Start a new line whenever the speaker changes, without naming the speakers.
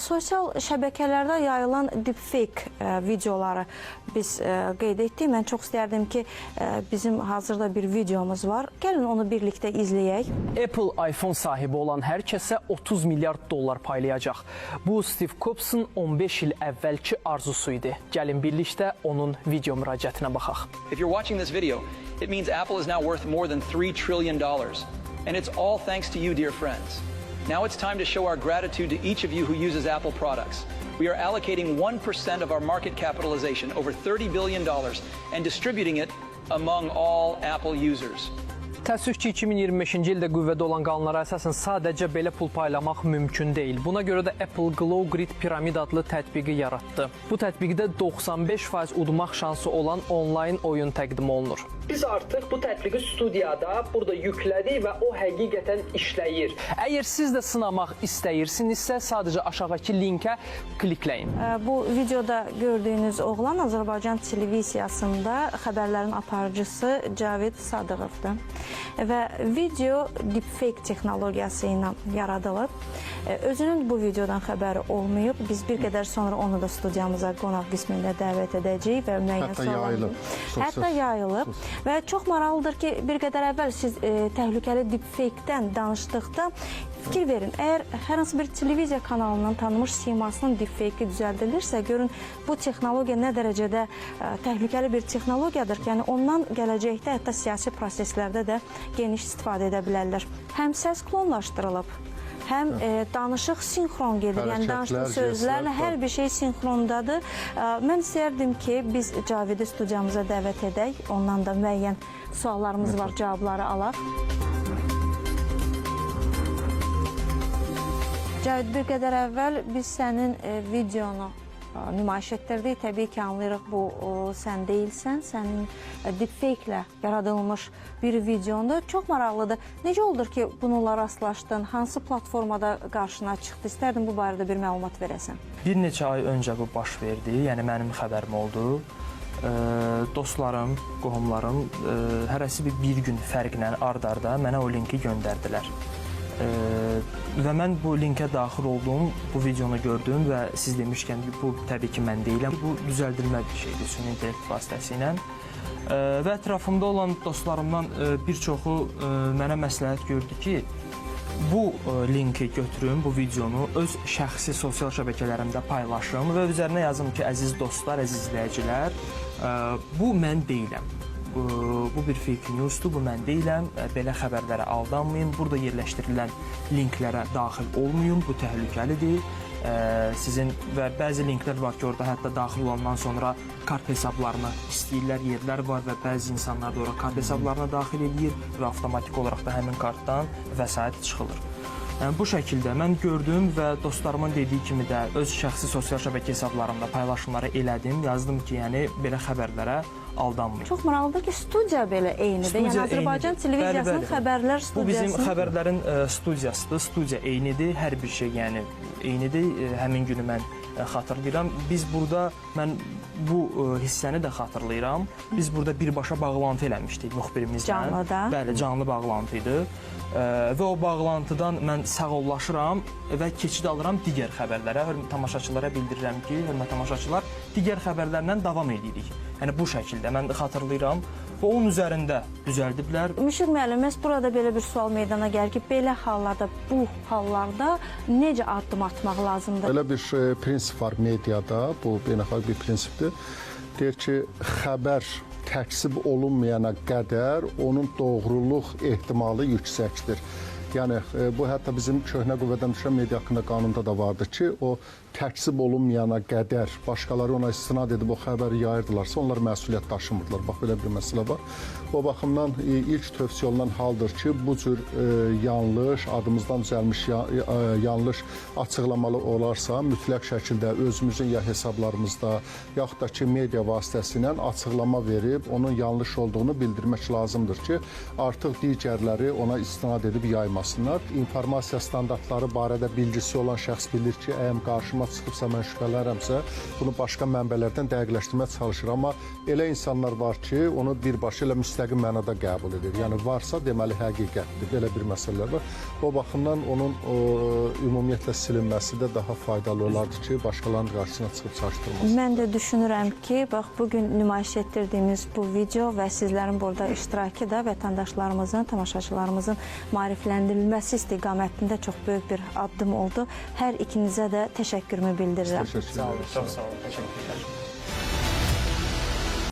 Sosial şəbəkələrdə yayılan deepfake videoları biz qeyd etdik. Mən çox istərdim ki, bizim hazırda bir videomuz var. Gəlin onu birlikdə izləyək.
Apple iPhone sahibi olan hər kəsə 30 milyard dollar paylayacaq. Bu Steve Jobs'un 15 il əvvəlki arzusu idi. Gəlin birlikdə onun video müraciətinə baxaq.
If you're watching this video, it means Apple is now worth more than $3 trillion. And it's all thanks to you, dear friends. Now it's time to show our gratitude to each of you who uses Apple products. We are allocating 1% of our market capitalization, over $30 billion, and distributing it among all Apple users.
Təəssüf ki, 2025-ci ildə qüvvədə olan qanunlara əsasən sadəcə belə pul paylamaq mümkün deyil. Buna görə də Apple Glow Grid Pyramid adlı tətbiqi yaratdı. Bu tətbiqdə 95% udmaq şansı olan onlayn oyun təqdim olunur. Biz artıq bu tətbiqi studiyada burada yüklədik və o həqiqətən işləyir. Əgər siz də sınamaq istəyirsinizsə, sadəcə aşağıdakı linkə klikləyin.
Bu videoda gördüyünüz oğlan Azərbaycan televiziyasında xəbərlərin aparıcısı Cavid Sadıqovdur. Və video deepfake texnologiyası ilə yaradılıb. Özünün bu videodan xəbəri olmayıb. Biz bir qədər sonra onu da studiyamıza qonaq qismində dəvət edəcəyik və müəyyən suallar. Hətta yayılıb. Və çox maraqlıdır ki, bir qədər əvvəl siz təhlükəli deepfake-dən danışdıqda fikir verin. Əgər hər hansı bir televiziya kanalından tanınmış simasının deepfake-i düzəldilirsə, görün bu texnologiya nə dərəcədə təhlükəli bir texnologiyadır ki, yəni ondan gələcəkdə hətta siyasi proseslərdə də geniş istifadə edə bilərlər. Həm səs klonlaşdırılıb, həm danışıq sinxron gedir, yəni danışıq sözlərlə hər bir şey sinxrondadır. Mən istərdim ki, biz Cavidi studiyamıza dəvət edək, ondan da müəyyən suallarımız var, cavabları alaq. Cavid, bir qədər əvvəl biz sənin videonu nümayiş etdirdik. Təbii ki, anlayırıq bu sən deyilsən, sənin deepfake ilə yaradılmış bir videondur. Çox maraqlıdır. Necə oldur ki, bununla rastlaşdın? Hansı platformada qarşına çıxdı? İstərdim bu barədə bir məlumat verəsən.
Bir neçə ay öncə bu baş verdi, yəni mənim xəbərim oldu. Dostlarım, qohumlarım hərəsi bir gün fərqlə ard-arda mənə o linki göndərdilər. Və mən bu linkə daxil oldum, bu videonu gördüm və siz demişkən bu təbii ki mən deyiləm. Bu düzəldilmə bir şeydir süni intellekt vasitəsilə. Və ətrafımda olan dostlarımdan bir çoxu mənə məsləhət gördü ki, bu linki götürüm, bu videonu öz şəxsi sosial şəbəkələrimdə paylaşım və üzərinə yazım ki, əziz dostlar, əziz izləyicilər, bu mən deyiləm. Bu bir fake newsdur, bu mən deyiləm, belə xəbərlərə aldanmayın, burada yerləşdirilən linklərə daxil olmayın, bu təhlükəlidir. Sizin və bəzi linklər var ki, orada hətta daxil olandan sonra kart hesablarını istəyirlər, yerlər var və bəzi insanlar da orada kart hesablarına daxil edir və avtomatik olaraq da həmin kartdan vəsait çıxılır. Yəni, bu şəkildə mən gördüm və dostlarımın dediyi kimi də öz şəxsi sosial şəbəkə hesablarımda paylaşımları elədim, yazdım ki, yəni belə xəbərlərə aldanmayın.
Çox maraqlıdır ki, studiya belə eynidir. Yəni Azərbaycan televiziyasının xəbərlər studiyası.
Bu bizim xəbərlərin studiyasıdır. Studiya eynidir, hər bir şey yəni eynidir. Həmin günü mən xatırlayıram. Biz burada, mən bu hissəni də xatırlayıram. Biz burada birbaşa bağlantı eləmişdik müxbirimizlə.
Canlıda.
Bəli, canlı bağlantı idi. Və o bağlantıdan mən sağollaşıram və keçid alıram digər xəbərlərə. Tamaşaçılara bildirirəm ki, hörmətli tamaşaçılar, digər xəbərlərlə davam edirik. Yəni bu şəkildə mən xatırlayıram və onun üzərində düzəldiblər.
Müşir müəllim, məhz burada belə bir sual meydana gəlir ki, belə hallarda, bu hallarda necə addım atmaq lazımdır?
Elə bir prinsip var mediada, bu beynəlxalq bir prinsipdir. Deyir ki, xəbər təksib olunmayana qədər onun doğruluq ehtimalı yüksəkdir. Yəni, bu hətta bizim köhnə qüvvədən düşən media haqqında qanunda da vardır ki, o təksib olunmayana qədər başqaları ona istinad edib o xəbəri yayırdılarsa, onlar məsuliyyət daşımırdılar. Bax, belə bir məsələ var. O baxımdan ilk tövsiyə olunan haldır ki, bu cür yanlış, adımızdan düzəlmiş yanlış açıqlamalı olarsa, mütləq şəkildə özümüzün ya hesablarımızda, yaxud da ki, media vasitəsilə açıqlama verib, onun yanlış olduğunu bildirmək lazımdır ki, artıq digərləri ona istinad edib yaymasın. araşdırmasınlar. İnformasiya standartları barədə bilgisi olan şəxs bilir ki, əgər qarşıma çıxıbsa, mən şübhələnirəmsə, bunu başqa mənbələrdən dəqiqləşdirməyə çalışır. Amma elə insanlar var ki, onu birbaşa ilə müstəqil mənada qəbul edir. Yəni varsa, deməli həqiqətdir. Belə bir məsələlər var. O baxımdan onun ümumiyyətlə silinməsi də daha faydalı olardı ki, başqalarının qarşısına çıxıb çaşdırmasın.
Mən də düşünürəm ki, bax, bugün nümayiş etdirdiyimiz bu video və sizlərin burada iştirakı da vətəndaşlarımızın, tamaşaçılarımızın maarifləndirilməsi istiqamətində çox böyük bir addım oldu. Hər ikinizə də təşəkkürümü bildirirəm.
Təşəkkür
Sağ olun,
ederim.
çox sağ olun. Təşəkkürlər.